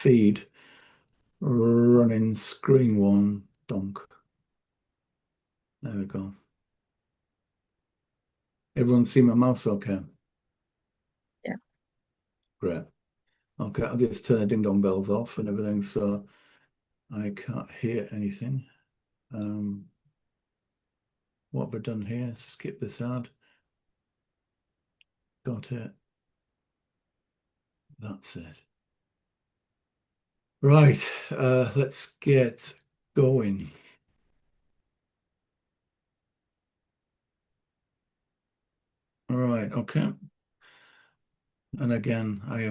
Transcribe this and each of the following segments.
feed running screen one donk. There we go. Everyone see my mouse okay? Yeah. Great. Okay, I'll just turn the ding dong bells off and everything so I can't hear anything. What have I done here? Skip this ad. Got it. That's it. Right, let's get going. All right, okay. And again, I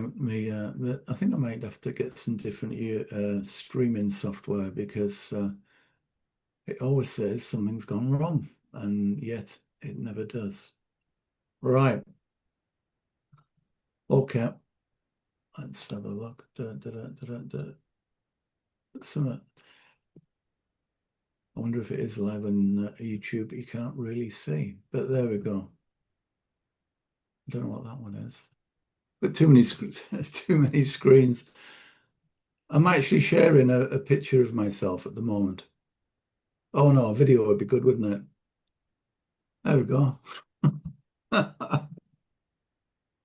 think I might have to get some different streaming software because it always says something's gone wrong, and yet it never does. Right. Okay. Let's have a look. Some, I wonder if it is live on YouTube, but you can't really see. But there we go. I don't know what that one is. But too many too many screens. I'm actually sharing a picture of myself at the moment. Oh no, a video would be good, wouldn't it? There we go.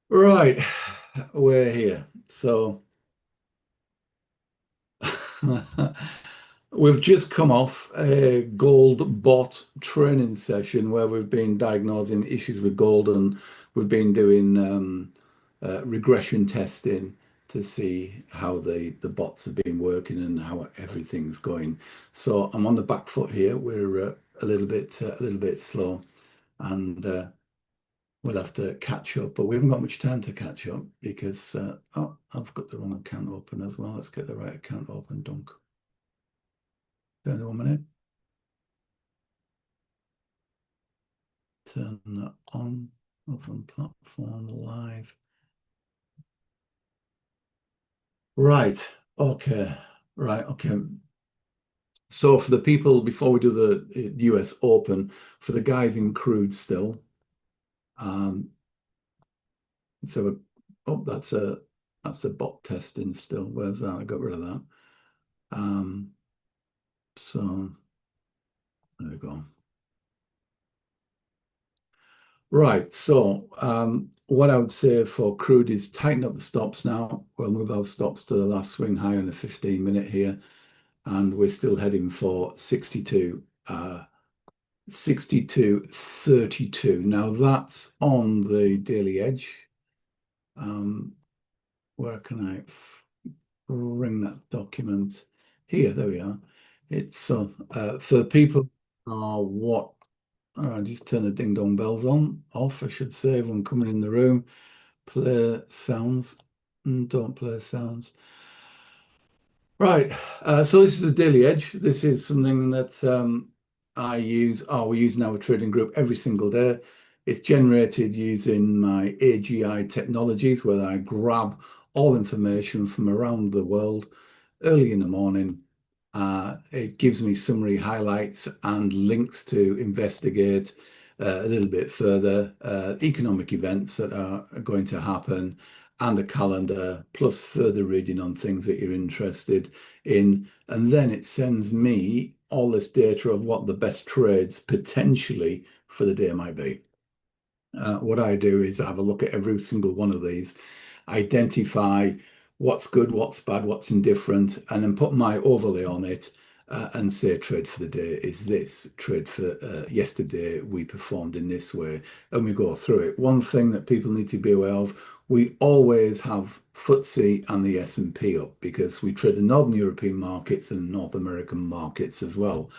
Right, we're here. So we've just come off a gold bot training session where we've been diagnosing issues with gold, and we've been doing regression testing to see how the bots have been working and how everything's going. So I'm on the back foot here. We're a little bit slow, and we'll have to catch up. But we haven't got much time to catch up because oh, I've got the wrong account open as well. Let's get the right account open. Dunk. Bear 1 minute. Turn that on. Open platform live. Right. Okay. Right. Okay. So for the people, before we do the US Open, for the guys in crude still, so oh, that's a bot testing still. Where's that? I got rid of that. So there we go. Right. So what I would say for crude is tighten up the stops now. We'll move our stops to the last swing high on the 15-minute here, and we're still heading for 62. 62.32. Now that's on the daily edge. Where can I bring that document? Here, there we are. It's for people what just turn the ding dong bells off, I should say. Everyone coming in the room, play sounds and don't play sounds. Right, so this is the daily edge. This is something that I use, we use in our trading group every single day. It's generated using my AGI technologies, where I grab all information from around the world early in the morning. It gives me summary highlights and links to investigate a little bit further economic events that are going to happen, and a calendar, plus further reading on things that you're interested in. And then it sends me all this data of what the best trades potentially for the day might be. What I do is I have a look at every single one of these, identify what's good, what's bad, what's indifferent, and then put my overlay on it and say trade for the day is this, trade for yesterday we performed in this way, and we go through it. One thing that people need to be aware of, we always have FTSE and the S&P up because we trade the Northern European markets and North American markets as well.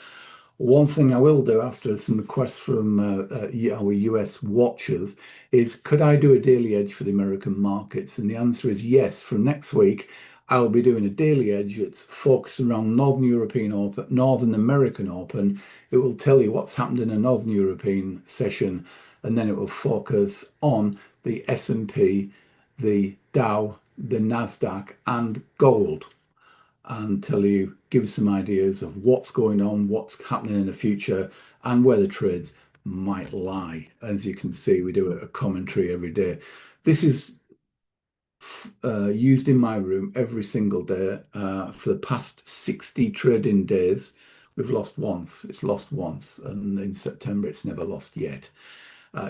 One thing I will do after some requests from our US watchers is, could I do a daily edge for the American markets? And the answer is yes. From next week, I'll be doing a daily edge. It's focused around Northern European Open, Northern American Open. It will tell you what's happened in a Northern European session, and then it will focus on the S&P, the Dow, the Nasdaq, and gold, and tell you, give some ideas of what's going on, what's happening in the future, and where the trades might lie. As you can see, we do a commentary every day. This is used in my room every single day for the past 60 trading days. We've lost once. It's lost once, and in September it's never lost yet.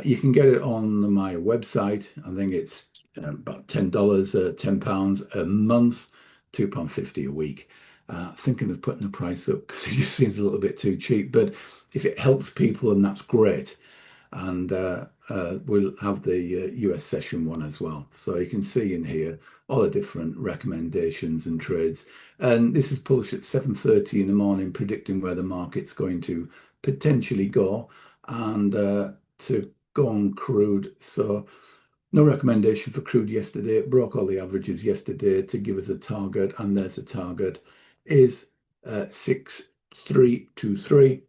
You can get it on my website. I think it's about $10, £10 a month, £2.50 a week. Thinking of putting the price up because it just seems a little bit too cheap. But if it helps people, then that's great. And we'll have the US session one as well. So you can see in here all the different recommendations and trades. And this is published at 7:30 in the morning, predicting where the market's going to potentially go. And to go on crude. So no recommendation for crude yesterday. It broke all the averages yesterday to give us a target, and there's a target is 6323.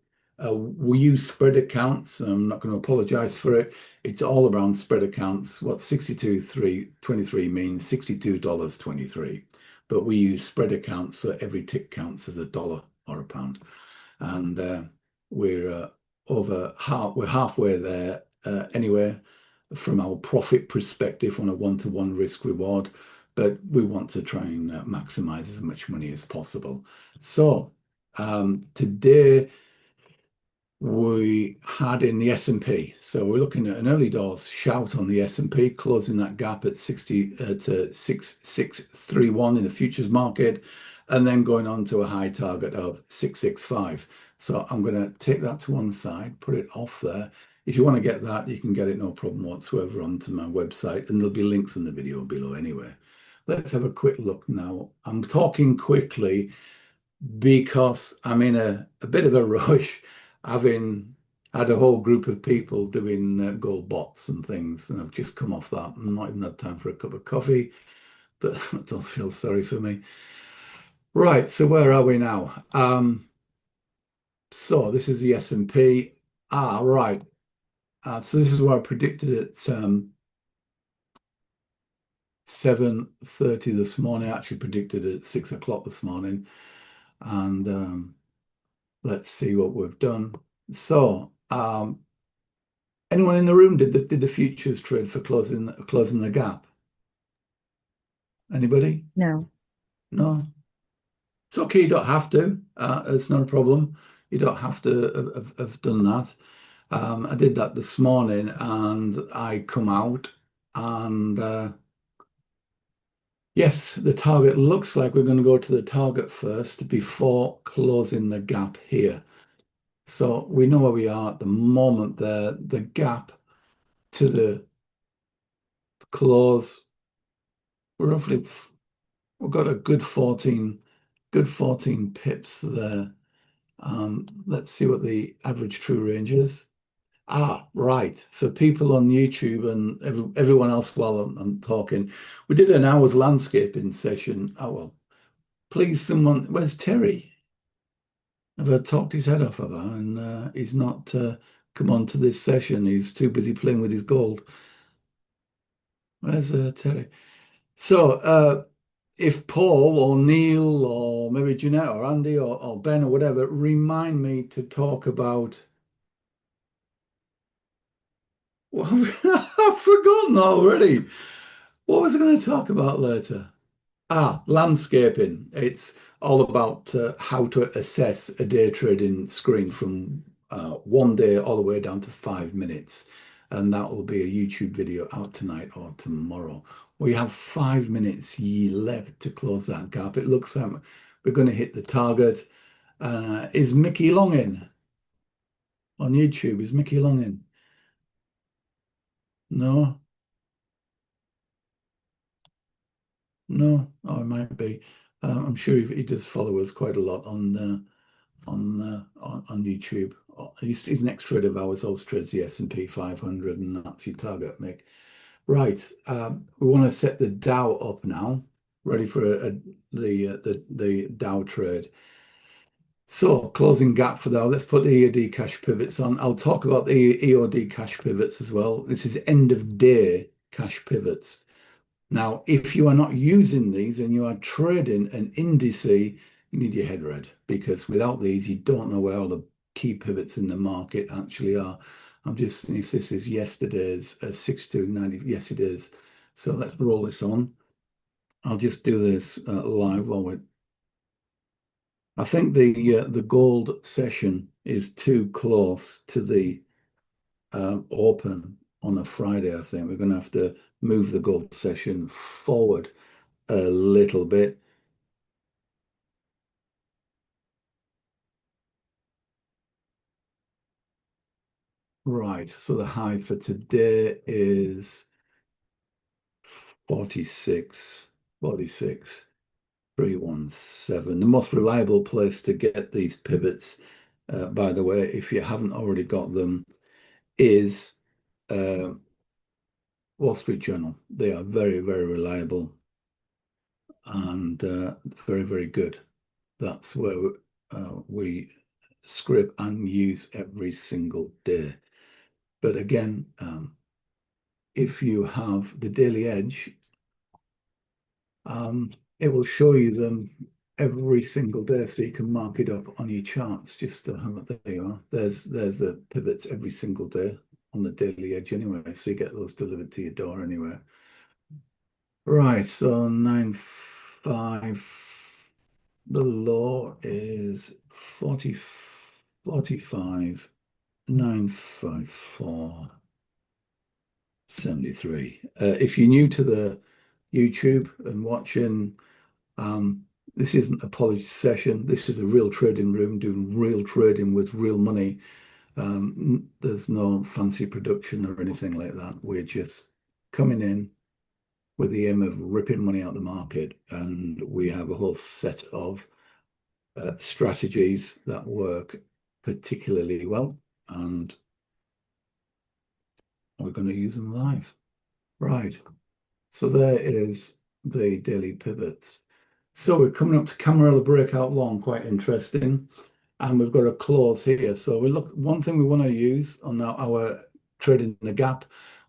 We use spread accounts. I'm not going to apologize for it. It's all around spread accounts. What 62.323 means $62.23. But we use spread accounts, so every tick counts as a dollar or a pound. And we're we're halfway there anyway from our profit perspective on a one-to-one risk reward, but we want to try and maximize as much money as possible. So today we had in the S&P. So we're looking at an early doors shout on the S&P, closing that gap at 60 to 6631 in the futures market, and then going on to a high target of 665. So I'm going to take that to one side, put it off there. If you want to get that, you can get it no problem whatsoever onto my website, and there'll be links in the video below anyway. Let's have a quick look now. I'm talking quickly because I'm in a bit of a rush, having had a whole group of people doing gold bots and things, and I've just come off that. I'm not even had time for a cup of coffee, but don't feel sorry for me. Right, so where are we now? So this is the S&P. Right. So this is what I predicted at 7:30 this morning. I actually predicted it at 6 o'clock this morning. And let's see what we've done. So anyone in the room did the futures trade for closing the gap? Anybody? No. No? It's okay, you don't have to. It's not a problem. You don't have to have done that. I did that this morning, and I come out, and yes, the target looks like we're going to go to the target first before closing the gap here. So we know where we are at the moment there. The gap to the close, roughly, we've got a good 14 pips there. Let's see what the average true range is. Right. For people on YouTube and everyone else while I'm talking, we did an hour's landscaping session. Oh, well, please, someone, where's Terry? I've talked his head off of her, and he's not come on to this session. He's too busy playing with his gold. Where's Terry? So if Paul or Neil or maybe Jeanette or Andy or Ben or whatever, remind me to talk about. Well, I've forgotten already. What was I going to talk about later? Landscaping. It's all about how to assess a day trading screen from 1 day all the way down to 5 minutes. And that will be a YouTube video out tonight or tomorrow. We have 5 minutes left to close that gap. It looks like we're going to hit the target. Is Mickey Long in on YouTube? Is Mickey Long in? No? No? Oh, it might be. I'm sure he does follow us quite a lot on YouTube. He's an ex-trader of ours, also trades the S&P 500, and that's your target, Mick. Right, we want to set the Dow up now, ready for the Dow trade. So closing gap for that. Let's put the EOD cash pivots on. I'll talk about the EOD cash pivots as well. This is end of day cash pivots. Now, if you are not using these and you are trading an indice, you need your head read, because without these, you don't know where all the key pivots in the market actually are. I'm just, if this is yesterday's 6290, yes, it is. So let's roll this on. I'll just do this live while we're. I think the gold session is too close to the open on a Friday. I think we're going to have to move the gold session forward a little bit. Right, so the high for today is 46, 317. The most reliable place to get these pivots, by the way, if you haven't already got them, is Wall Street Journal. They are very, very reliable and very, very good. That's where we scrape and use every single day. But again, if you have the daily edge, it will show you them every single day, so you can mark it up on your charts. Just to have it, there you are. There's a pivots every single day on the daily edge anyway, so you get those delivered to your door anyway. Right, so 9.5. The low is 45, 954, 73. If you're new to the YouTube and watching, this isn't a polished session. This is a real trading room doing real trading with real money. There's no fancy production or anything like that. We're just coming in with the aim of ripping money out the market, and we have a whole set of strategies that work particularly well, and we're going to use them live. Right, so there is the daily pivots. So we're coming up to Camarilla breakout long, quite interesting. And we've got a close here. So we look, one thing we want to use on our trading the gap,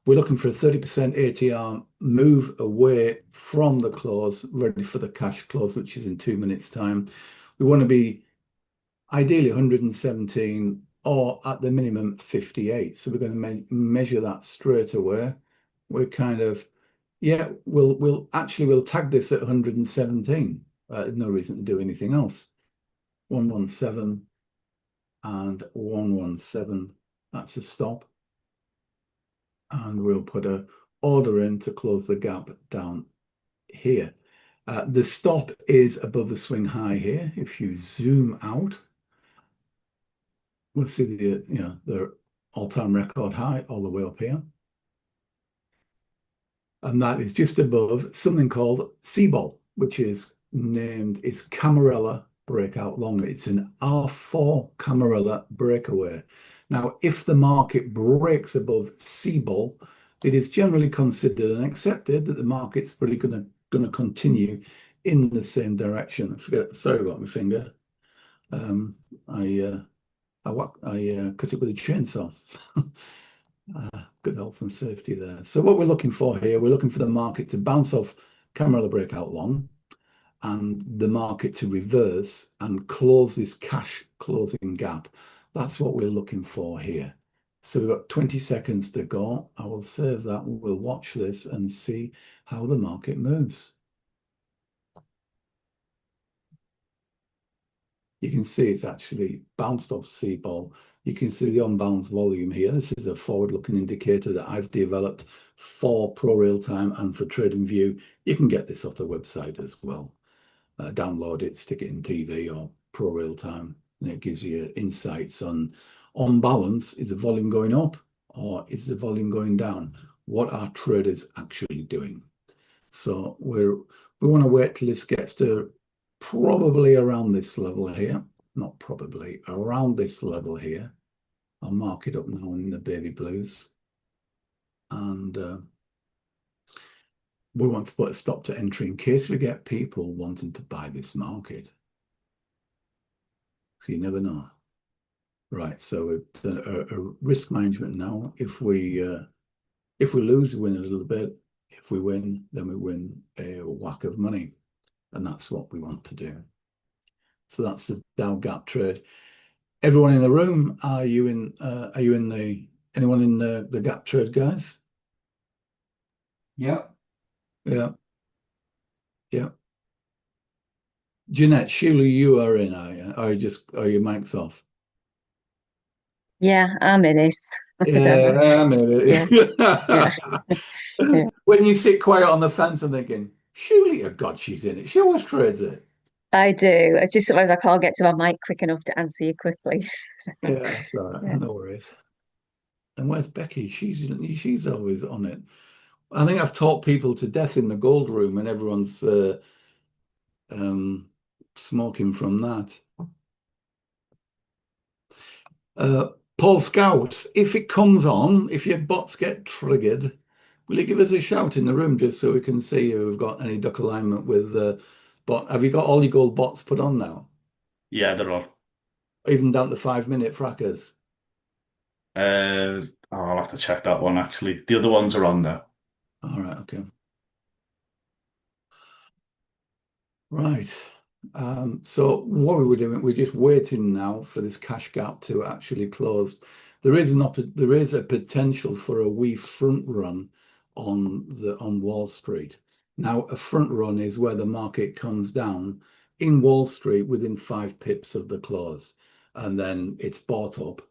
we're looking for a 30% ATR move away from the close, ready for the cash close, which is in 2 minutes time. We want to be ideally 117 or at the minimum 58. So we're going to measure that straight away. We're kind of, yeah, we'll tag this at 117. No reason to do anything else. 117 and 117. That's a stop. And we'll put a order in to close the gap down here. The stop is above the swing high here. If you zoom out, we'll see the all-time record high all the way up here. And that is just above something called C-ball, which is named, it's Camarilla breakout long. It's an R4 Camarilla breakaway. Now, if the market breaks above C-ball, it is generally considered and accepted that the market's probably going to continue in the same direction. Sorry about my finger. I cut it with a chainsaw. Good health and safety there. So what we're looking for here, we're looking for the market to bounce off Camarilla breakout long and the market to reverse and close this cash closing gap. That's what we're looking for here. So we've got 20 seconds to go. I will save that. We'll watch this and see how the market moves. You can see it's actually bounced off C-ball. You can see the on-bounce volume here. This is a forward-looking indicator that I've developed for Pro Real Time and for TradingView. You can get this off the website as well. Download it, stick it in TV or Pro Real Time, and it gives you insights on balance. Is the volume going up or is the volume going down? What are traders actually doing? So we want to wait till this gets to probably around this level here. Not probably, around this level here. I'll mark it up now in the baby blues. And we want to put a stop to entry in case we get people wanting to buy this market. So you never know. Right, so we've done a risk management now. If we lose, we win a little bit. If we win, then we win a whack of money. And that's what we want to do. So that's the Dow gap trade. Everyone in the room, are you in anyone in the gap trade, guys? Yep. Yeah. Yeah. Jeanette, surely you are in, are you? Are your mic's off? Yeah, I'm in it. I don't know. Yeah, Yeah, maybe. yeah, yeah. When you sit quiet on the fence and thinking, surely, oh God, she's in it. She always trades it. I do. It's just sometimes I can't get to my mic quick enough to answer you quickly. So, Yeah, that's all right. yeah. No worries. And where's Becky? She's always on it. I think I've taught people to death in the gold room, and everyone's um, smoking from that. Uh, Paul Scouts, if it comes on, if your bots get triggered, will you give us a shout in the room just so we can see if we've got any duck alignment with the bot? Have you got all your gold bots put on now? Yeah, there are. Even down to 5 minute frackers? I'll have to check that one actually. The other ones are on there. All right, okay. Right. So what we were doing, we're just waiting now for this cash gap to actually close. There is a potential for a wee front run on Wall Street. Now, a front run is where the market comes down in Wall Street within 5 pips of the close, and then it's bought up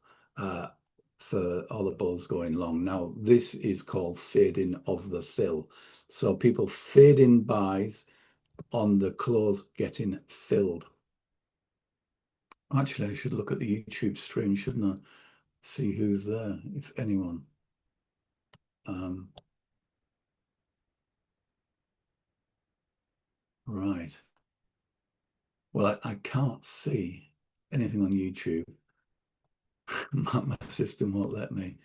for all the bulls going long. Now, this is called fading of the fill. So people fade in buys on the close getting filled. Actually, I should look at the YouTube stream, shouldn't I? See who's there, if anyone. Right. Well, I can't see anything on YouTube. My system won't let me.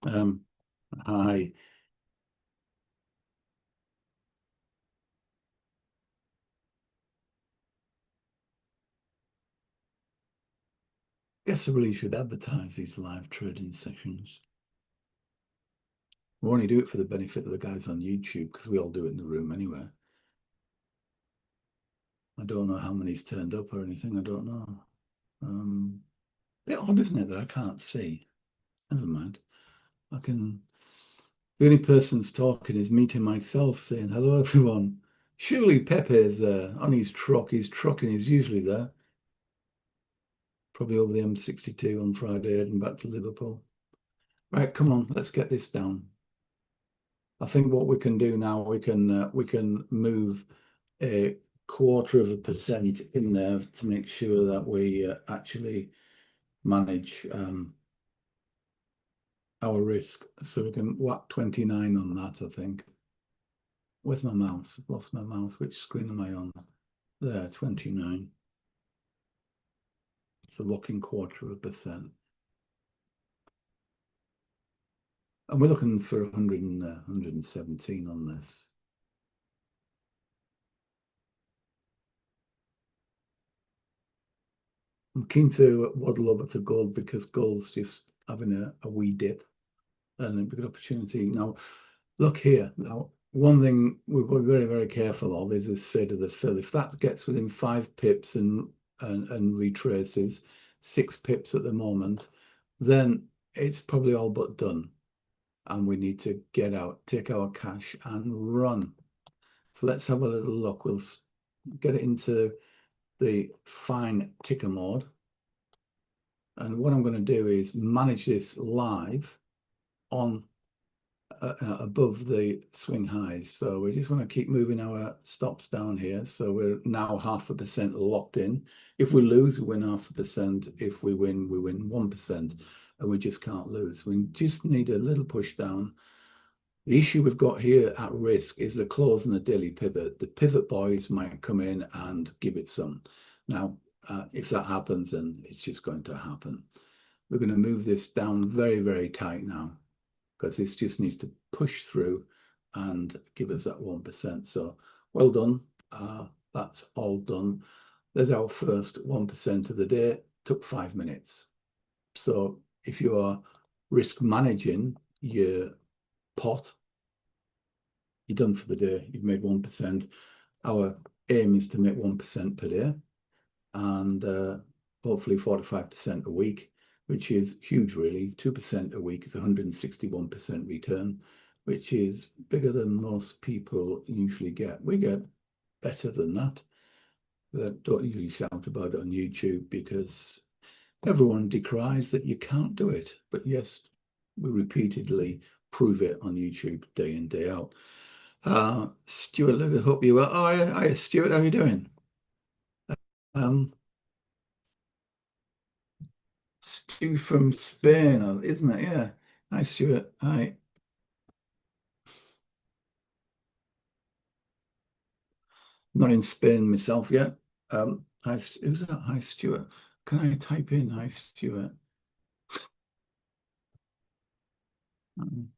Hi. Guess I really should advertise these live trading sessions. We only do it for the benefit of the guys on YouTube because we all do it in the room anyway. I don't know how many's turned up or anything. I don't know. Bit odd, isn't it, that I can't see? Never mind. I can. The only person's talking is me to myself saying, hello, everyone. Surely Pepe's there on his truck. He's trucking. He's usually there. Probably over the M62 on Friday, heading back to Liverpool. Right, come on, let's get this down. I think what we can do now, we can move a 1/4% in there to make sure that we actually manage our risk. So we can whack 29 on that, I think. Where's my mouse? I've lost my mouse. Which screen am I on? There, 29. It's a locking 1/4%. And we're looking for 100 and, 117 on this. I'm keen to waddle over to gold because gold's just having a wee dip and a good opportunity. Now, look here. Now, one thing we've got to be very, very careful of is this fade of the fill. If that gets within 5 pips and retraces 6 pips at the moment, then it's probably all but done. And we need to get out, take our cash and run. So let's have a little look. We'll get it into the fine ticker mode. And what I'm going to do is manage this live on above the swing highs. So we just want to keep moving our stops down here. So we're now 0.5% locked in. If we lose, we win 0.5%. If we win 1%. And we just can't lose. We just need a little push down. The issue we've got here at risk is the close and the daily pivot. The pivot boys might come in and give it some. Now, if that happens, then it's just going to happen. We're going to move this down very, very tight now because this just needs to push through and give us that 1%. So well done. That's all done. There's our first 1% of the day. Took 5 minutes. So if you are risk managing your pot, you're done for the day. You've made 1%. Our aim is to make 1% per day and hopefully 45% a week, which is huge, really. 2% a week is 161% return. which is bigger than most people usually get. We get better than that, but don't usually shout about it on YouTube because everyone decries that you can't do it. But yes, we repeatedly prove it on YouTube day in, day out. Stuart, I hope you well. Oh, hi, Stuart, how are you doing? Stu from Spain, isn't it? Yeah. Hi, Stuart. Hi. Not in Spain myself yet. Hi, who's that? Hi, Stuart. Can I type in hi, Stuart? Hang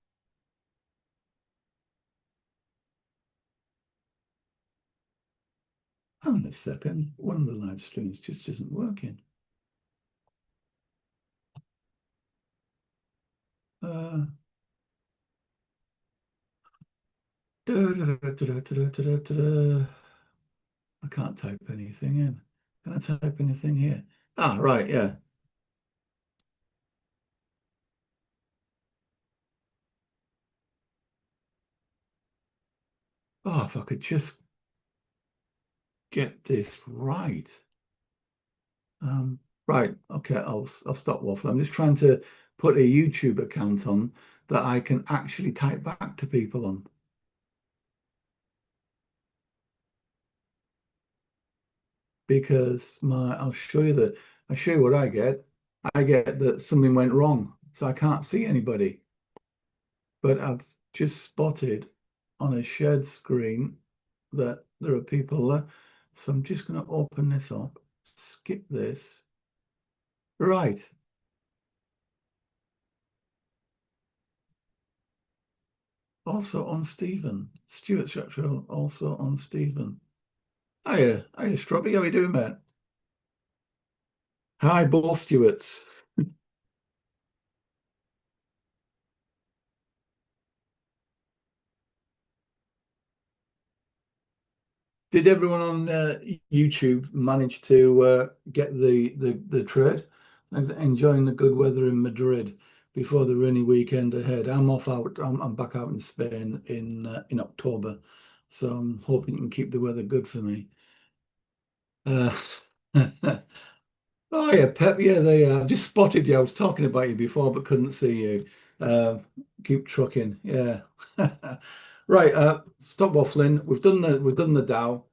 on a second. One of the live streams just isn't working. I can't type anything in. Can I type anything here? Ah, right, yeah. Oh, if I could just get this right. Right, okay, I'll stop waffling. I'm just trying to put a YouTube account on that I can actually type back to people on. Because I'll show you what I get. I get that something went wrong, so I can't see anybody. But I've just spotted on a shared screen that there are people there. So I'm just going to open this up, skip this. Right. Also on Stephen. Stuart Structural, also on Stephen. Hiya, Strawberry. How are you doing, mate? Hi, both Stuarts. Did everyone on YouTube manage to get the trade? Enjoying the good weather in Madrid before the rainy weekend ahead. I'm off out. I'm back out in Spain in October, so I'm hoping you can keep the weather good for me. Oh yeah, Pep. Yeah, they just spotted you. I was talking about you before, but couldn't see you. Keep trucking. Yeah. Right. Stop waffling. We've done the Dow.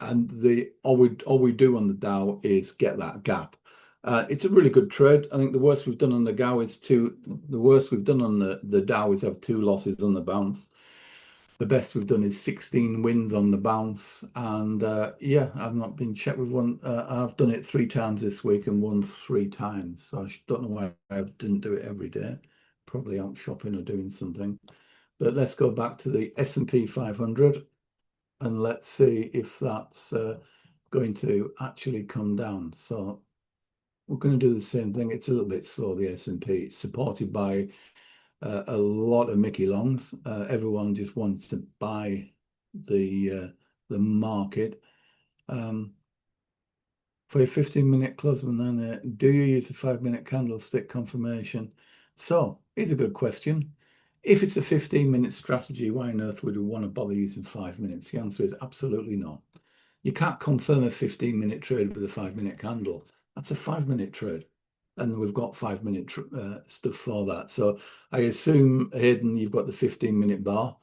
And all we do on the Dow is get that gap. It's a really good trade. I think the worst we've done on the Dow is the worst we've done on the Dow is have 2 losses on the bounce. The best we've done is 16 wins on the bounce. And yeah, I've not been checked with one. I've done it 3 times this week and won 3 times. So I don't know why I didn't do it every day. Probably out shopping or doing something. But let's go back to the S&P 500 and let's see if that's going to actually come down. So we're going to do the same thing. It's a little bit slow, the S&P. It's supported by a lot of Mickey Longs. Everyone just wants to buy the market. For a 15-minute close, then do you use a 5-minute candlestick confirmation? So here's a good question. If it's a 15-minute strategy, why on earth would we want to bother using 5 minutes? The answer is absolutely not. You can't confirm a 15-minute trade with a 5-minute candle. That's a 5-minute trade. And we've got 5-minute stuff for that. So I assume, Hayden, you've got the 15-minute bar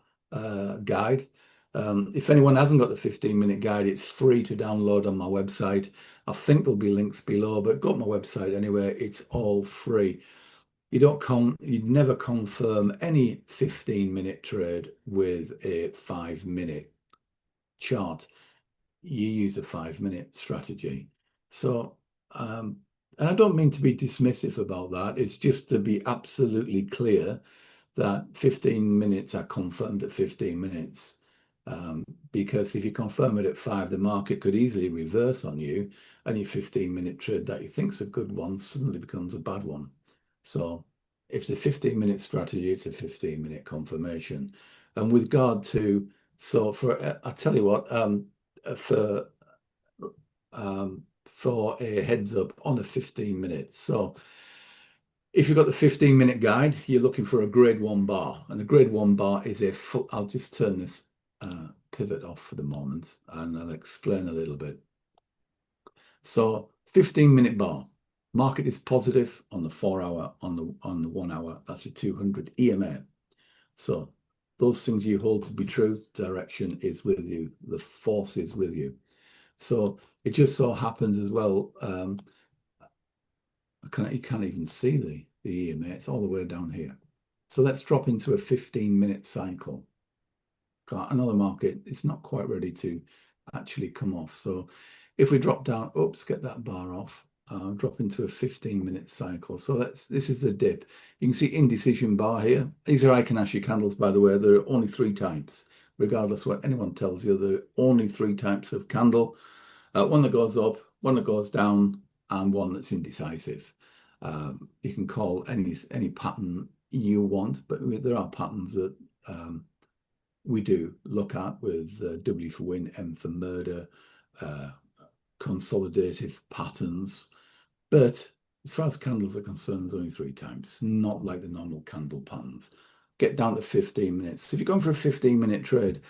guide. If anyone hasn't got the 15-minute guide, it's free to download on my website. I think there'll be links below, but go to my website anyway. It's all free. You'd never confirm any 15-minute trade with a 5-minute chart. You use a 5-minute strategy. So, and I don't mean to be dismissive about that. It's just to be absolutely clear that 15 minutes are confirmed at 15 minutes. Because if you confirm it at 5, the market could easily reverse on you, and your 15-minute trade that you think's a good one suddenly becomes a bad one. So if it's a 15-minute strategy, it's a 15-minute confirmation. And with regard to, so for, I tell you what, for a heads up on a 15 minutes. So If you've got the 15-minute guide, you're looking for a grade 1 bar, and the grade 1 bar is a full. I'll just turn this pivot off for the moment, and I'll explain a little bit. So 15-minute bar, market is positive on the 4 hour, on the 1 hour. That's a 200 EMA. So those things you hold to be true. Direction is with you. The force is with you. So it just so happens as well. You can't even see the EMA. It's all the way down here. So let's drop into a 15-minute cycle. Got another market. It's not quite ready to actually come off. So if we drop down, oops, get that bar off. Drop into a 15-minute cycle. So this is the dip. You can see indecision bar here. These are Icanashi candles, by the way. There are only 3 types. Regardless of what anyone tells you, there are only 3 types of candle. One that goes up, one that goes down, and one that's indecisive. You can call any pattern you want, but there are patterns that we do look at with W for win, M for murder, consolidative patterns. But as far as candles are concerned, there's only 3 types, not like the normal candle patterns. Get down to 15 minutes. So if you're going for a 15-minute trade,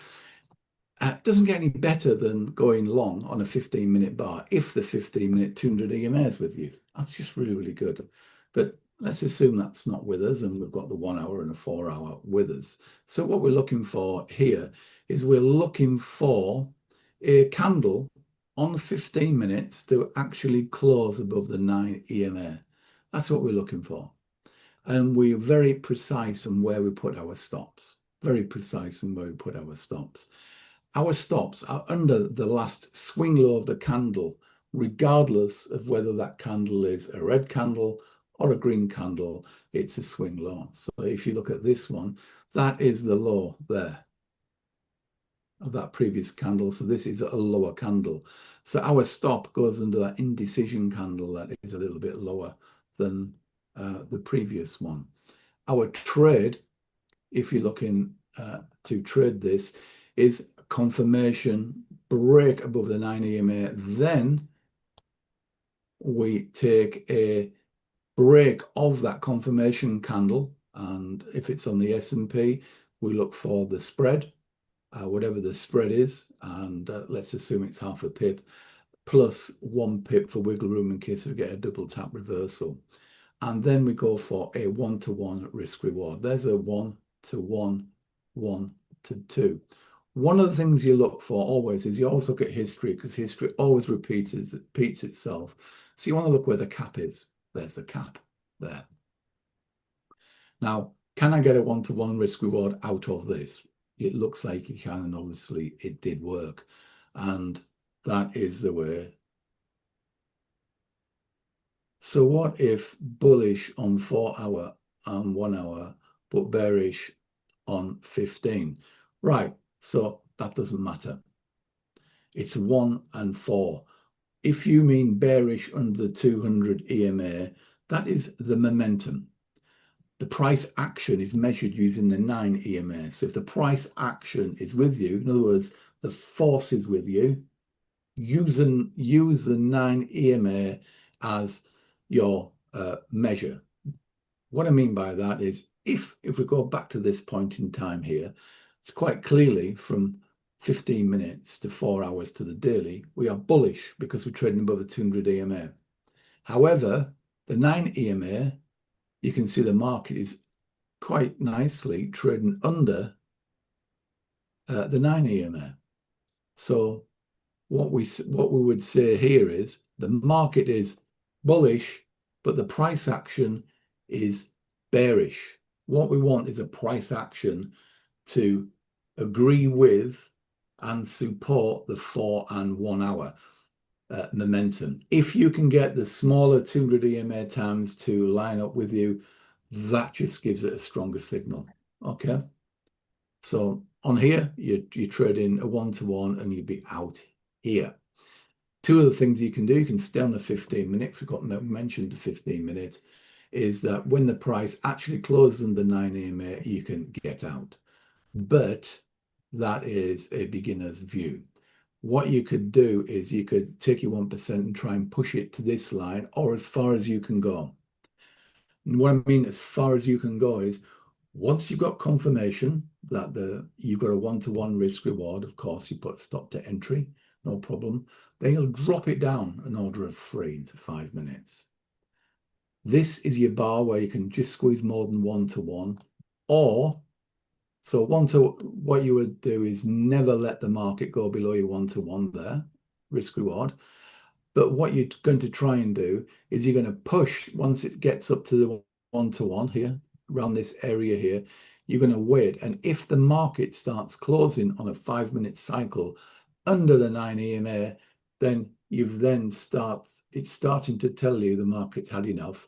it doesn't get any better than going long on a 15-minute bar if the 15-minute 200 EMA is with you. That's just really, really good. But let's assume that's not with us, and we've got the 1 hour and a 4 hour with us. So what we're looking for here is we're looking for a candle on the 15 minutes to actually close above the 9 EMA. That's what we're looking for. And we're very precise on where we put our stops. Very precise on where we put our stops. Our stops are under the last swing low of the candle, regardless of whether that candle is a red candle or a green candle. It's a swing low. So if you look at this one, that is the low there of that previous candle. So this is a lower candle. So our stop goes under that indecision candle that is a little bit lower than the previous one. Our trade, if you're looking to trade this, is confirmation, break above the 9 EMA. Then we take a break of that confirmation candle, and if it's on the S&P, we look for the spread, whatever the spread is, and let's assume it's half a pip plus 1 pip for wiggle room in case we get a double tap reversal. And then we go for a 1-to-1 risk reward. There's a 1-to-1, 1-to-2. One of the things you look for always is you always look at history, because history always repeats itself. So you want to look where the cap is. There's the cap there. Now, can I get a 1-to-1 risk reward out of this? It looks like you can, and obviously it did work. And that is the way. So what if bullish on 4 hour and 1 hour, but bearish on 15? Right, so that doesn't matter. It's 1 and 4. If you mean bearish under 200 EMA, that is the momentum. The price action is measured using the 9 EMA. So if the price action is with you, in other words, the force is with you, use the 9 EMA as your measure. What I mean by that is if we go back to this point in time here, it's quite clearly from 15 minutes to 4 hours to the daily, we are bullish because we're trading above the 200 EMA. However, the 9 EMA, you can see the market is quite nicely trading under the 9 EMA. So what we would say here is the market is bullish, but the price action is bearish. What we want is a price action to agree with and support the 4 and 1 hour momentum. If you can get the smaller 200 EMA times to line up with you, that just gives it a stronger signal. Okay, so on here you trade in a 1-to-1 and you'd be out here. 2 other things you can do: you can stay on the 15 minutes. We've got mentioned the 15 minutes is that when the price actually closes under 9 EMA, you can get out, but that is a beginner's view. What you could do is you could take your 1% and try and push it to this line or as far as you can go. And what I mean as far as you can go is once you've got confirmation that you've got a one-to-one risk reward, of course, you put stop to entry, no problem. Then you'll drop it down an order of 3 into 5 minutes. This is your bar where you can just squeeze more than one-to-one, or so what you would do is never let the market go below your one-to-one there, risk reward. But what you're going to try and do is you're going to push once it gets up to the one-to-one here, around this area here, you're going to wait. And if the market starts closing on a 5-minute cycle under the 9 EMA, then it's starting to tell you the market's had enough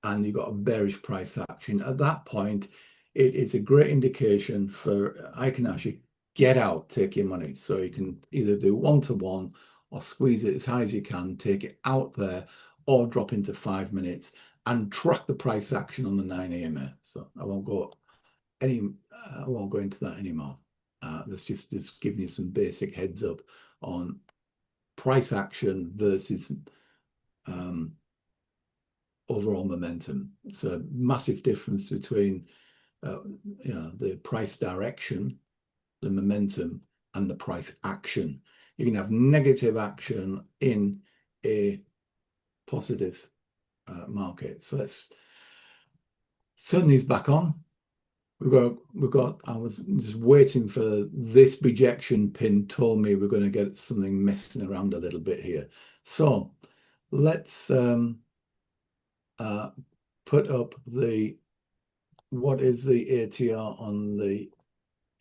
and you've got a bearish price action. At that point, it is a great indication for I can actually get out, take your money. So you can either do one-to-one or squeeze it as high as you can, take it out there, or drop into 5 minutes and track the price action on the 9 EMA. So I won't go into that anymore. That's just giving you some basic heads up on price action versus overall momentum. It's a massive difference between the price direction, the momentum, and the price action. You can have negative action in a positive market. So let's turn these back on. I was just waiting for this rejection pin told me we're going to get something messing around a little bit here. So let's put up what is the ATR on the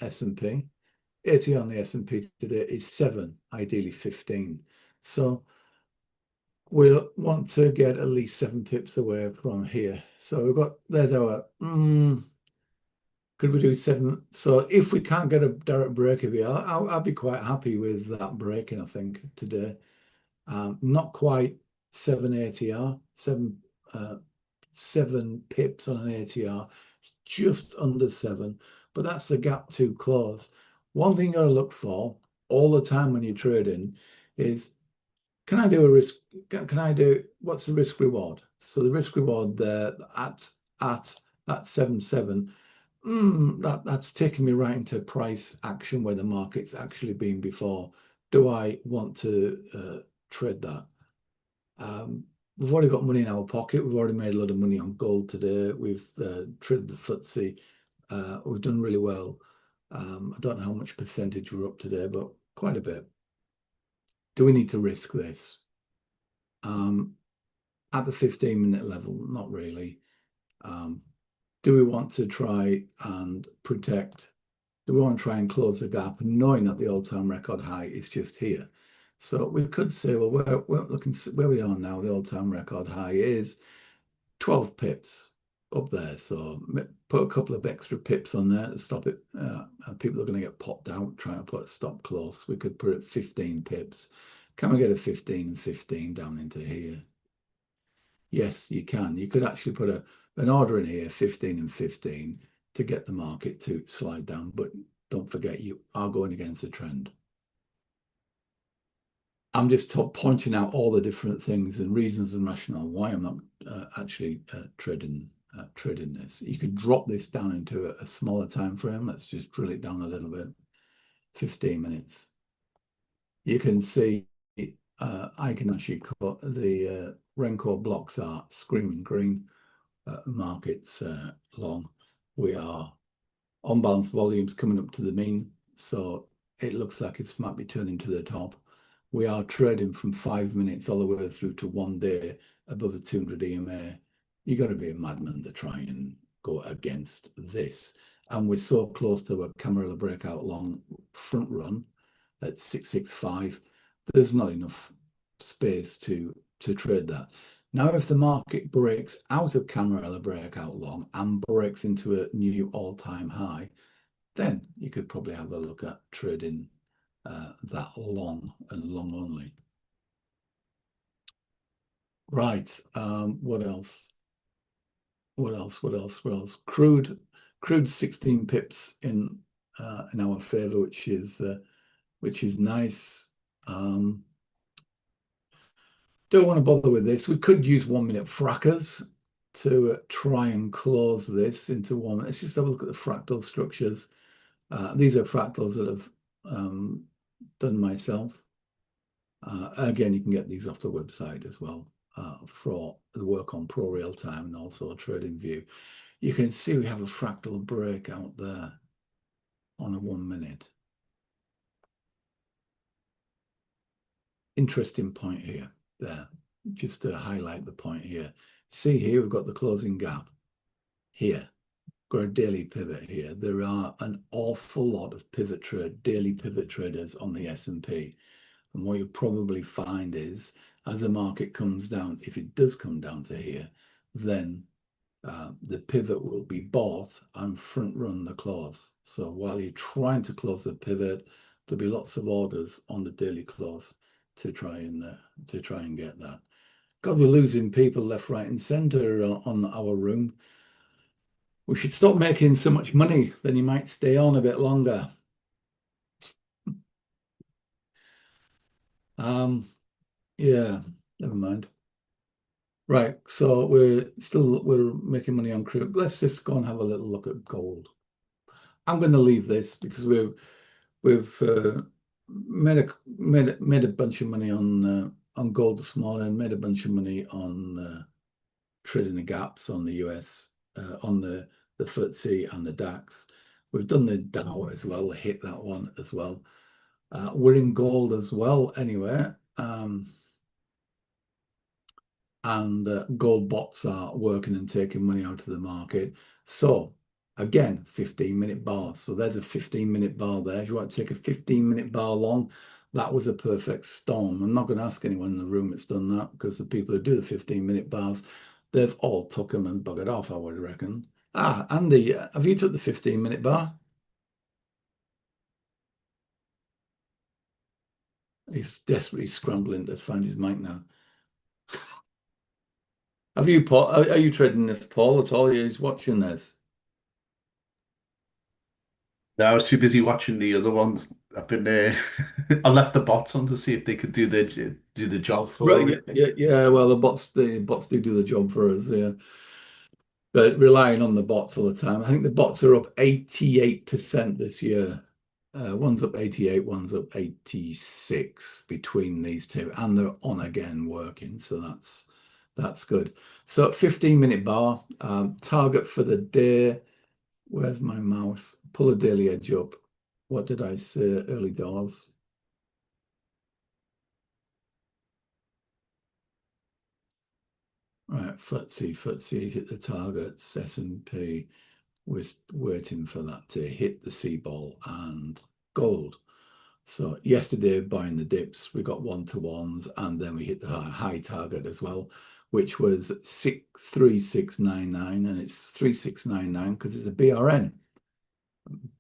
S&P? ATR on the S&P today is 7, ideally 15. So we'll want to get at least 7 pips away from here. So there's our, could we do 7? So if we can't get a direct break of here, I'll be quite happy with that breaking, I think, today. Not quite 7 ATR, 7 pips on an ATR, just under 7, but that's the gap too close. One thing you got to look for all the time when you're trading is, what's the risk reward? So the risk reward there at that 7.7, that's taking me right into price action where the market's actually been before. Do I want to trade that? We've already got money in our pocket. We've already made a lot of money on gold today. We've traded the FTSE. We've done really well. I don't know how much percentage we're up today, but quite a bit. Do we need to risk this? At the 15-minute level, not really. Do we want to try and protect? Do we want to try and close the gap, knowing that the all-time record high is just here? So we could say, well, we're looking where we are now. The all-time record high is 12 pips up there. So put a couple of extra pips on there to stop it. People are going to get popped out trying to put a stop close. We could put it 15 pips. Can we get a 15 and 15 down into here? Yes, you can. You could actually put an order in here, 15 and 15, to get the market to slide down. But don't forget, you are going against the trend. I'm just pointing out all the different things and reasons and rationale why I'm not actually trading this. You could drop this down into a smaller time frame. Let's just drill it down a little bit. 15 minutes. You can see I can actually cut the Renko blocks are screaming green. Markets long. We are on balance volumes coming up to the mean, so it looks like it might be turning to the top. We are trading from 5 minutes all the way through to 1 day above the 200 EMA. You got to be a madman to try and go against this. And we're so close to a Camarilla breakout long front run at 665. There's not enough space to trade that. Now, if the market breaks out of Camarilla breakout long and breaks into a new all-time high, then you could probably have a look at trading that long and long only. Right. What else? Crude 16 pips in our favor, which is nice. Don't want to bother with this. We could use 1 minute frackers. to try and close this into one. Let's just have a look at the fractal structures. These are fractals that I've done myself. Again, you can get these off the website as well for the work on Pro Real Time and also TradingView. You can see we have a fractal breakout there on a 1 minute. Interesting point here, there, just to highlight the point here. See here, we've got the closing gap here. Got a daily pivot here. There are an awful lot of daily pivot traders on the S&P. And what you'll probably find is, as the market comes down, if it does come down to here, then the pivot will be bought and front run the close. So while you're trying to close the pivot, there'll be lots of orders on the daily close to try and get that. God, we're losing people left, right, and center on our room. We should stop making so much money, then you might stay on a bit longer. Yeah, never mind. Right, so we're making money on crude. Let's just go and have a little look at gold. I'm going to leave this because we've made a bunch of money on gold this morning. Made a bunch of money on trading the gaps on the US, on the FTSE and the DAX. We've done the Dow as well. Hit that one as well. We're in gold as well anyway. And gold bots are working and taking money out of the market. So again, 15-minute bar. So there's a 15-minute bar there. If you want to take a 15-minute bar long, that was a perfect storm. I'm not going to ask anyone in the room that's done that, because the people who do the 15-minute bars, they've all took them and buggered off, I would reckon. Andy, have you took the 15-minute bar? He's desperately scrambling to find his mic now. Have you, Paul? Are you trading this, Paul, at all? He's watching this. No, I was too busy watching the other one. I've been I left the bots on to see if they could do the job for me. Yeah. Well, the bots do the job for us. Yeah, but relying on the bots all the time. I think the bots are up 88% this year. One's up 88, one's up 86 between these two, and they're on again working. So that's good. So 15-minute bar, target for the day. Where's my mouse? Pull a daily edge up. What did I say? Early doors. Right, FTSE hit the targets. S&P, we're waiting for that to hit the C-ball, and gold. So yesterday, buying the dips, we got 1-to-1s, and then we hit the high target as well, which was 3699, and it's 3699 because it's a BRN,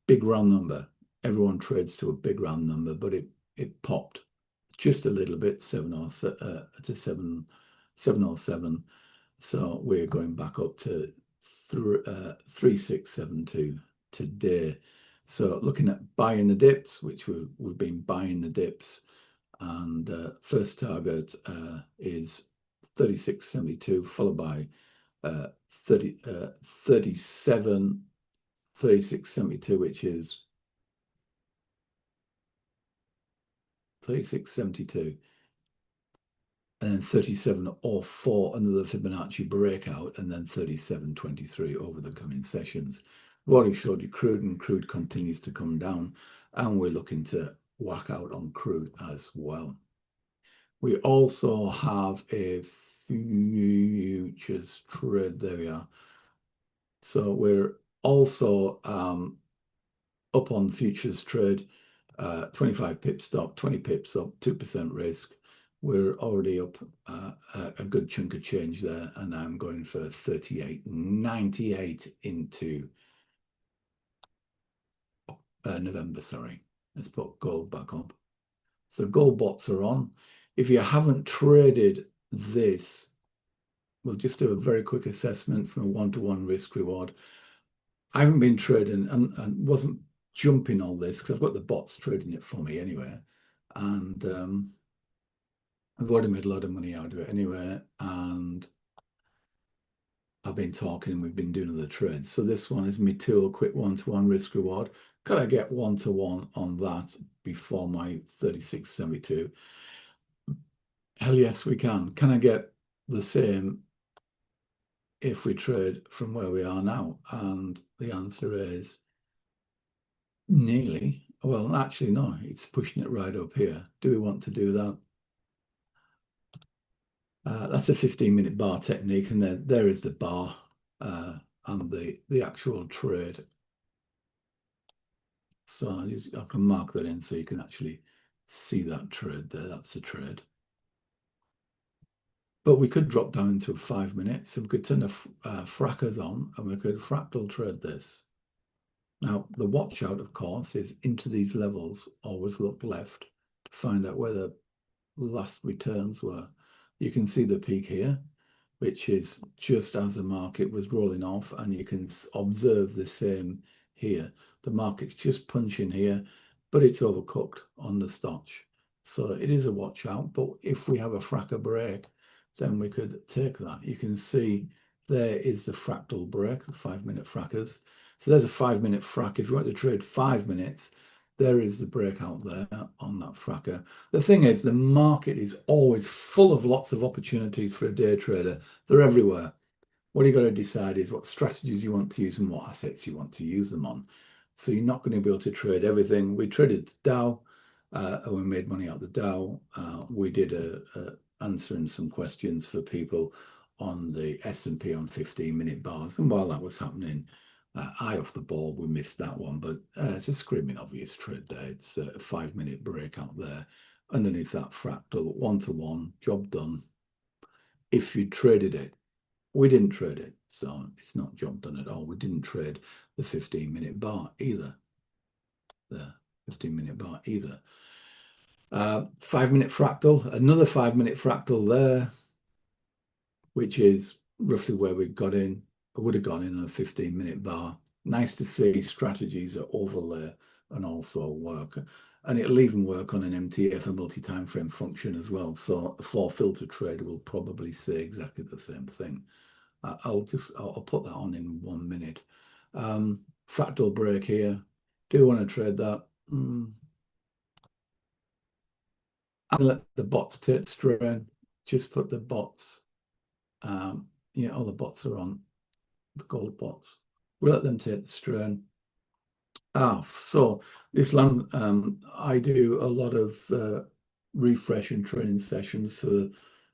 big round number. Everyone trades to a big round number, but it popped just a little bit, 707. So we're going back up to 3672 today. So looking at buying the dips, which we've been buying the dips, and first target is 3672, followed by 3672, which is 3672. And then 3704, another Fibonacci breakout, and then 3723 over the coming sessions. I've already showed you crude, and crude continues to come down, and we're looking to whack out on crude as well. We also have a futures trade. There we are. So we're also up on futures trade, 25 pips stop, 20 pips up, 2% risk. We're already up a good chunk of change there, and I'm going for 38.98 into November, sorry. Let's put gold back up. So gold bots are on. If you haven't traded this, we'll just do a very quick assessment from a 1-to-1 risk reward. I haven't been trading and wasn't jumping all this because I've got the bots trading it for me anyway. And I've already made a lot of money out of it anyway, and I've been talking and we've been doing other trades. So this one is my tool, quick one-to-one risk reward. Could I get one-to-one on that before my 36.72? Hell yes, we can. Can I get the same if we trade from where we are now? And the answer is nearly. Well, actually, no, it's pushing it right up here. Do we want to do that? That's a 15-minute bar technique, and then there is the bar and the actual trade. So I can mark that in so you can actually see that trade there. That's the trade. But we could drop down to 5 minutes, and we could turn the frackers on, and we could fractal trade this. Now, the watch out, of course, is into these levels. Always look left to find out where the last returns were. You can see the peak here, which is just as the market was rolling off, and you can observe the same here. The market's just punching here, but it's overcooked on the stotch. So it is a watch out, but if we have a fracker break, then we could take that. You can see there is the fractal break, the 5-minute frackers. So there's a 5-minute frack. If you want to trade 5 minutes, there is the breakout there on that fracker. The thing is, the market is always full of lots of opportunities for a day trader. They're everywhere. What you got to decide is what strategies you want to use and what assets you want to use them on. So you're not going to be able to trade everything. We traded the Dow, and we made money out of the Dow. We did answering some questions for people on the S&P on 15-minute bars. And while that was happening, eye off the ball, we missed that one, but it's a screaming obvious trade there. It's a 5-minute breakout there. Underneath that fractal, one-to-one, job done. If you traded it, we didn't trade it, so it's not job done at all. We didn't trade the 15-minute bar either. The 15-minute bar either. 5-minute fractal, another 5-minute fractal there, which is roughly where we got in. I would have gone in on a 15-minute bar. Nice to see strategies that overlay and also work. And it'll even work on an MTF, a multi-time frame function as well. So a 4-filter trader will probably say exactly the same thing. I'll put that on in 1 minute. Fractal break here. Do you want to trade that? I'll let the bots take strain. Just put the bots. Yeah, all the bots are on. The gold bots. We'll let them take the strain. So this land, I do a lot of refresh and training sessions for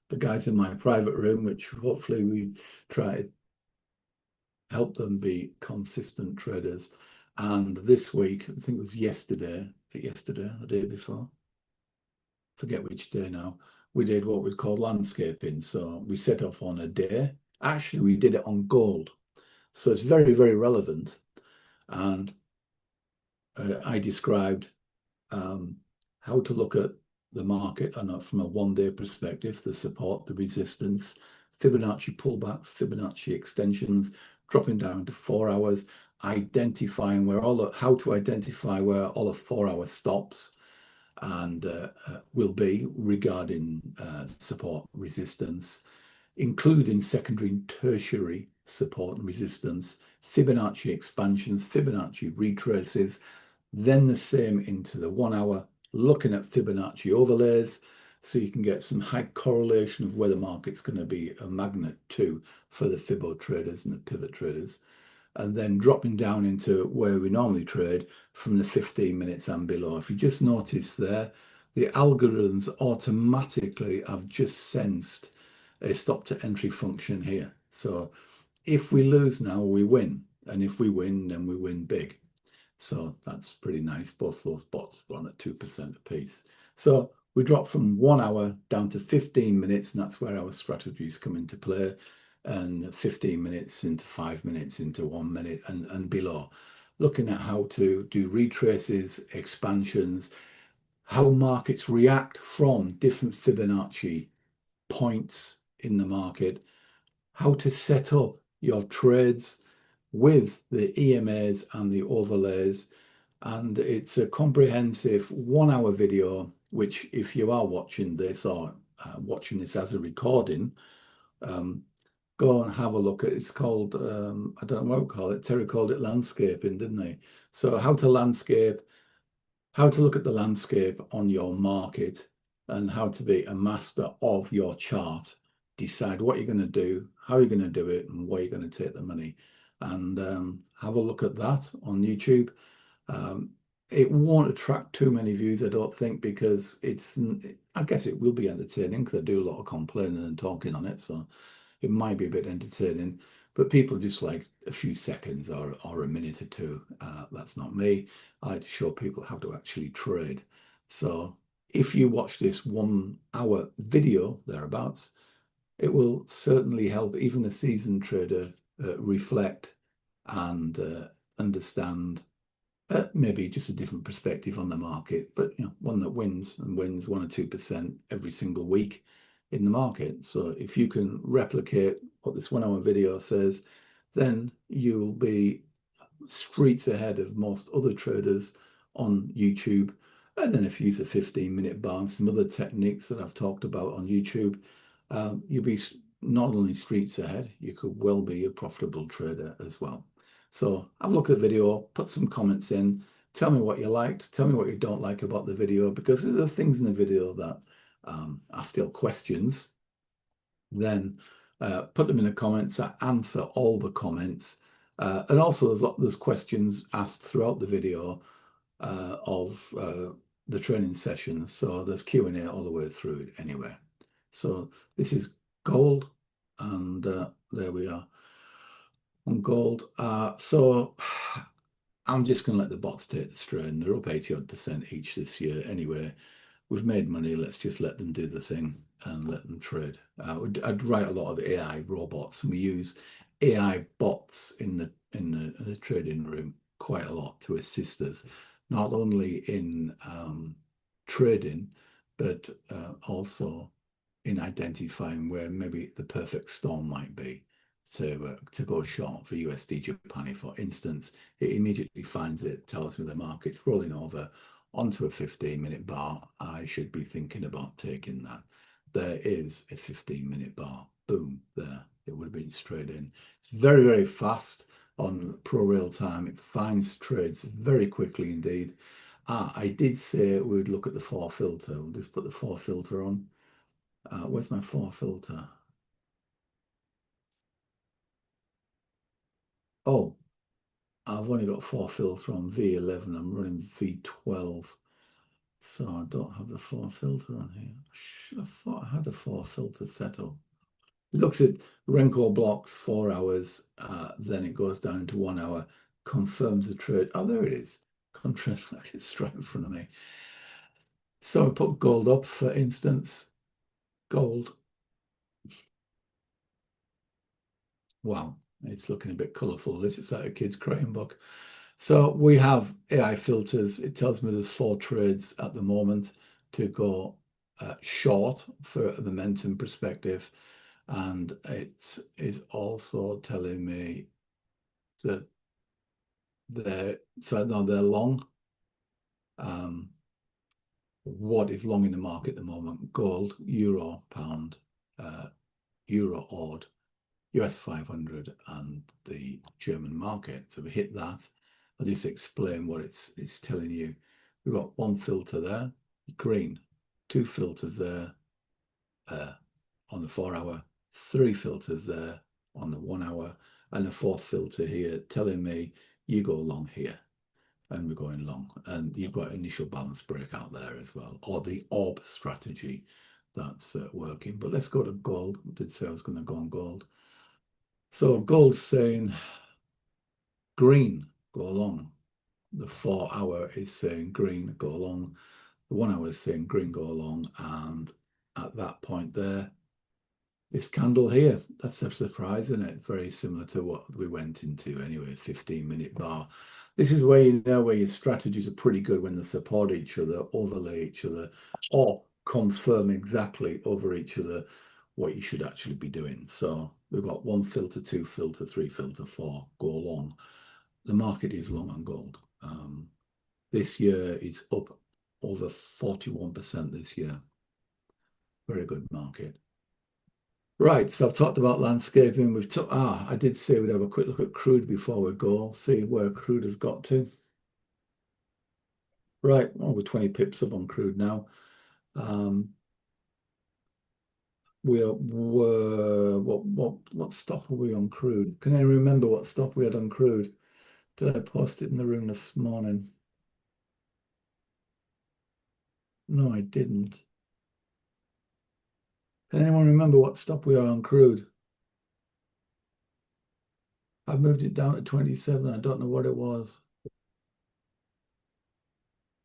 the guys in my private room, which hopefully we try to help them be consistent traders. And this week, I think it was yesterday, the day before? Forget which day now. We did what we'd call landscaping. So we set off on a day. Actually, we did it on gold. So it's very, very relevant. And I described how to look at the market and from a 1-day perspective, the support, the resistance, Fibonacci pullbacks, Fibonacci extensions, dropping down to 4 hours, identifying how to identify where all the 4-hour stops and will be regarding support, resistance, including secondary and tertiary support and resistance, Fibonacci expansions, Fibonacci retraces, then the same into the 1 hour, looking at Fibonacci overlays, so you can get some high correlation of where the market's going to be a magnet to for the Fibo traders and the pivot traders, and then dropping down into where we normally trade from the 15 minutes and below. If you just notice there, the algorithms automatically have just sensed a stop to entry function here. So if we lose now, we win. And if we win, then we win big. So that's pretty nice. Both those bots are on at 2% apiece. So we drop from 1 hour down to 15 minutes, and that's where our strategies come into play. And 15 minutes into 5 minutes into 1 minute and below. Looking at how to do retraces, expansions, how markets react from different Fibonacci points in the market, how to set up your trades with the EMAs and the overlays. And it's a comprehensive 1 hour video, which if you are watching this or watching this as a recording, go and have a look at. It's called I don't know what we call it. Terry called it landscaping, didn't he? So how to look at the landscape on your market, and how to be a master of your chart. Decide what you're going to do, how you're going to do it, and where you're going to take the money. And have a look at that on YouTube. It won't attract too many views, I don't think, because I guess it will be entertaining because I do a lot of complaining and talking on it. So it might be a bit entertaining, but people just like a few seconds or a minute or two. That's not me. I like to show people how to actually trade. So if you watch this 1 hour video thereabouts, it will certainly help even a seasoned trader reflect and understand maybe just a different perspective on the market, but one that wins 1 or 2% every single week in the market. So if you can replicate what this 1 hour video says, then you'll be streets ahead of most other traders on YouTube. And then if you use a 15-minute bar and some other techniques that I've talked about on YouTube, you'll be not only streets ahead, you could well be a profitable trader as well. So have a look at the video, put some comments in, tell me what you liked, tell me what you don't like about the video, because there are things in the video that are still questions. Then put them in the comments. I answer all the comments. And also there's questions asked throughout the video of the training sessions. So there's Q&A all the way through it anyway. So this is gold, and there we are on gold. So I'm just going to let the bots take the strain. They're up 80-odd% each this year anyway. We've made money. Let's just let them do the thing and let them trade. I'd write a lot of AI robots, and we use AI bots in the trading room quite a lot to assist us, not only in trading, but also in identifying where maybe the perfect storm might be to go short for USD Japan, for instance. It immediately finds it, tells me the market's rolling over onto a 15-minute bar. I should be thinking about taking that. There is a 15-minute bar. Boom, there. It would have been straight in. It's very, very fast on Pro Real Time. It finds trades very quickly indeed. I did say we would look at the 4 filter. We'll just put the 4 filter on. Where's my 4 filter? Oh, I've only got 4 filter on V11. I'm running V12. So I don't have the 4 filter on here. I thought I had a 4 filter set up. It looks at Renko blocks 4 hours, then it goes down to 1 hour, confirms the trade. Oh, there it is. Contract, it's straight in front of me. So I put gold up, for instance. Gold. Wow, it's looking a bit colourful. This is like a kid's crayon book. So we have AI filters. It tells me there's 4 trades at the moment to go short for a momentum perspective. And it is also telling me that they're long. What is long in the market at the moment? Gold, euro, pound, euro, odd, US 500, and the German market. So we hit that. I'll just explain what it's telling you. We've got 1 filter there, green, 2 filters there on the 4 hour, 3 filters there on the 1 hour, and a 4th filter here telling me you go long here. And we're going long. And you've got initial balance breakout there as well, or the orb strategy that's working. But let's go to gold. I did say I was going to go on gold. So gold's saying green, go long. The 4 hour is saying green, go long. The 1 hour is saying green, go long. And at that point there, this candle here, that's a surprise, isn't it? Very similar to what we went into anyway, 15-minute bar. This is where you know where your strategies are pretty good, when they support each other, overlay each other, or confirm exactly over each other what you should actually be doing. So we've got 1 filter, 2 filter, 3 filter, 4, go long. The market is long on gold. This year is up over 41% this year. Very good market. Right, so I've talked about landscaping. I did say we'd have a quick look at crude before we go, see where crude has got to. Right, well, we're 20 pips up on crude now. What stop were we on crude? Can I remember what stop we had on crude? Did I post it in the room this morning? No, I didn't. Can anyone remember what stop we are on crude? I've moved it down to 27. I don't know what it was.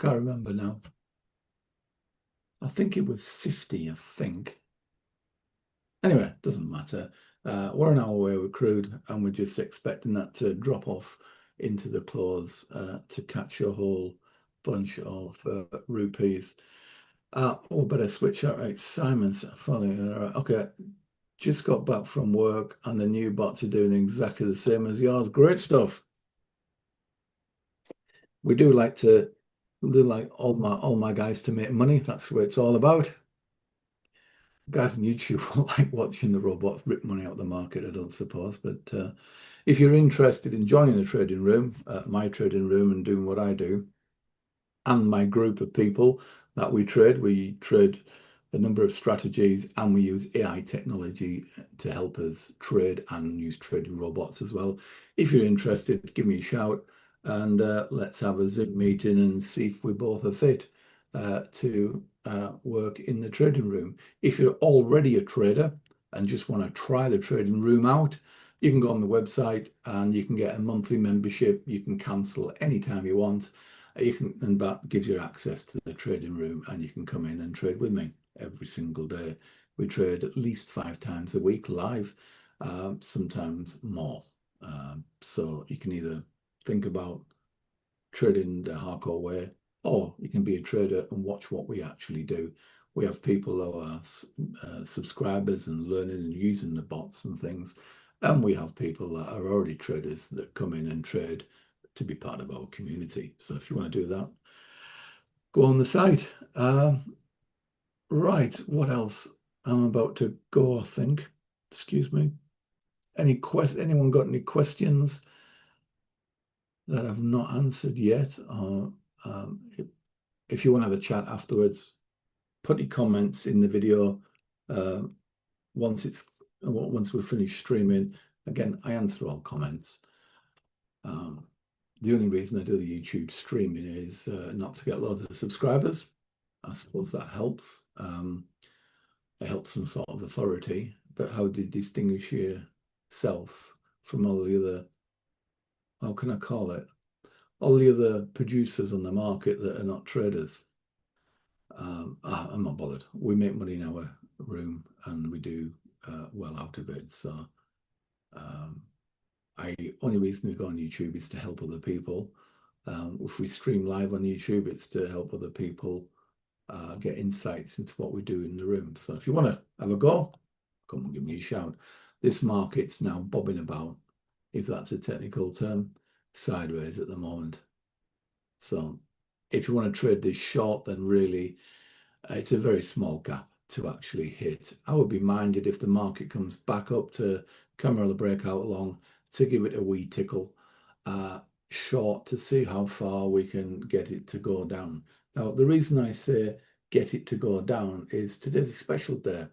Can't remember now. I think it was 50, I think. Anyway, doesn't matter. We're an hour away with crude, and we're just expecting that to drop off into the close to catch a whole bunch of rupees. Better switch out. Right, Simon's following. Right, okay, just got back from work, and the new bots are doing exactly the same as yours. Great stuff. We do like all my guys to make money. That's what it's all about. Guys on YouTube like watching the robots rip money out of the market, I don't suppose. But if you're interested in joining the trading room, my trading room, and doing what I do, and my group of people that we trade a number of strategies, and we use AI technology to help us trade and use trading robots as well. If you're interested, give me a shout, and let's have a Zoom meeting and see if we both are fit to work in the trading room. If you're already a trader and just want to try the trading room out, you can go on the website and you can get a monthly membership. You can cancel anytime you want. And that gives you access to the trading room, and you can come in and trade with me every single day. We trade at least 5 times a week live, sometimes more. So you can either think about trading the HARKO way, or you can be a trader and watch what we actually do. We have people who are subscribers and learning and using the bots and things. And we have people that are already traders that come in and trade to be part of our community. So if you want to do that, go on the site. Right, what else? I'm about to go, I think. Excuse me. Anyone got any questions that I've not answered yet? If you want to have a chat afterwards, put your comments in the video once we've finished streaming. Again, I answer all comments. The only reason I do the YouTube streaming is not to get loads of subscribers. I suppose that helps. It helps some sort of authority. But how do you distinguish yourself from all the other, how can I call it? All the other producers on the market that are not traders? I'm not bothered. We make money in our room and we do well out of it. So only reason we go on YouTube is to help other people. If we stream live on YouTube, it's to help other people get insights into what we do in the room. So if you want to have a go, come and give me a shout. This market's now bobbing about, if that's a technical term, sideways at the moment. So if you want to trade this short, then really it's a very small gap to actually hit. I would be minded if the market comes back up to come the breakout long to give it a wee tickle short to see how far we can get it to go down. Now, the reason I say get it to go down is today's a special day.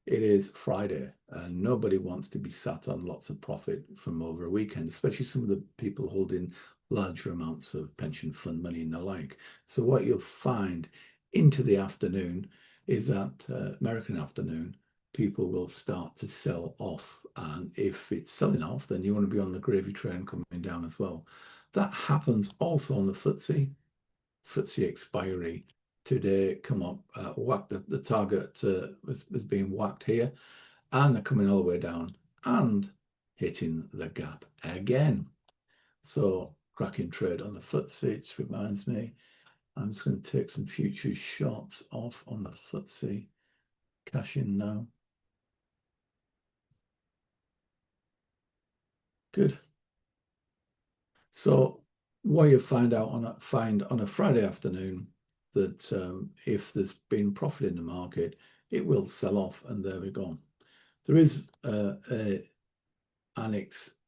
It is Friday, and nobody wants to be sat on lots of profit from over a weekend, especially some of the people holding larger amounts of pension fund money and the like. So what you'll find into the afternoon is that American afternoon, people will start to sell off. And if it's selling off, then you want to be on the gravy train coming down as well. That happens also on the FTSE expiry today come up, whacked the target was being whacked here, and they're coming all the way down and hitting the gap again. So cracking trade on the FTSE. It reminds me, I'm just going to take some future shots off on the FTSE. Cash in now. Good. So what you find on a Friday afternoon that if there's been profit in the market, it will sell off, and there we go. There is an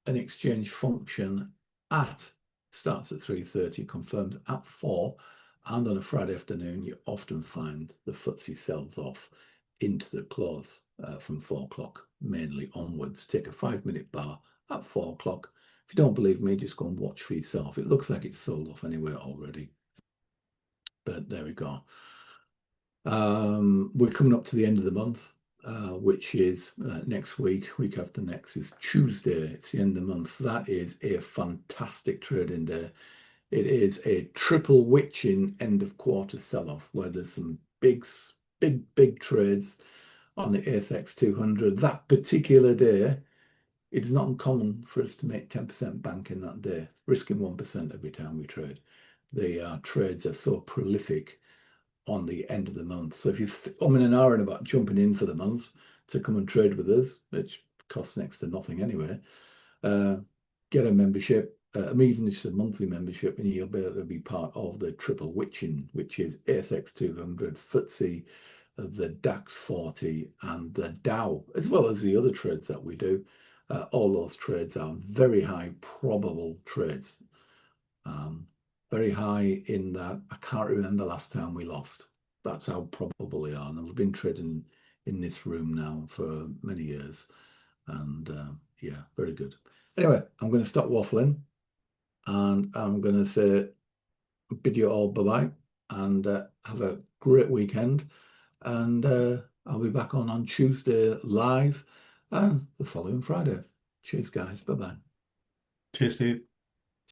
exchange function starts at 3:30, confirms at 4, and on a Friday afternoon you often find the FTSE sells off into the close from 4 o'clock mainly onwards. Take a 5-minute bar at 4 o'clock. If you don't believe me, just go and watch for yourself. It looks like it's sold off anyway already, but there we go. We're coming up to the end of the month, which is next week after next is Tuesday. It's the end of the month. That is a fantastic trading day. It is a triple witching end of quarter sell-off where there's some big trades on the ASX 200. That particular day, it's not uncommon for us to make 10% bank in that day, risking 1% every time we trade. The trades are so prolific on the end of the month. So if you in an hour and about jumping in for the month to come and trade with us, which costs next to nothing anyway, get a membership, even just a monthly membership, and you'll be able to be part of the triple witching, which is ASX 200, FTSE, the DAX 40, and the Dow, as well as the other trades that we do. All those trades are very high probable trades. Very high in that I can't remember last time we lost. That's how probable they are. And we've been trading in this room now for many years. And yeah, very good. Anyway, I'm going to stop waffling and I'm going to say bid you all bye-bye and have a great weekend. And I'll be back on Tuesday live and the following Friday. Cheers, guys. Bye-bye. Cheers, Steve.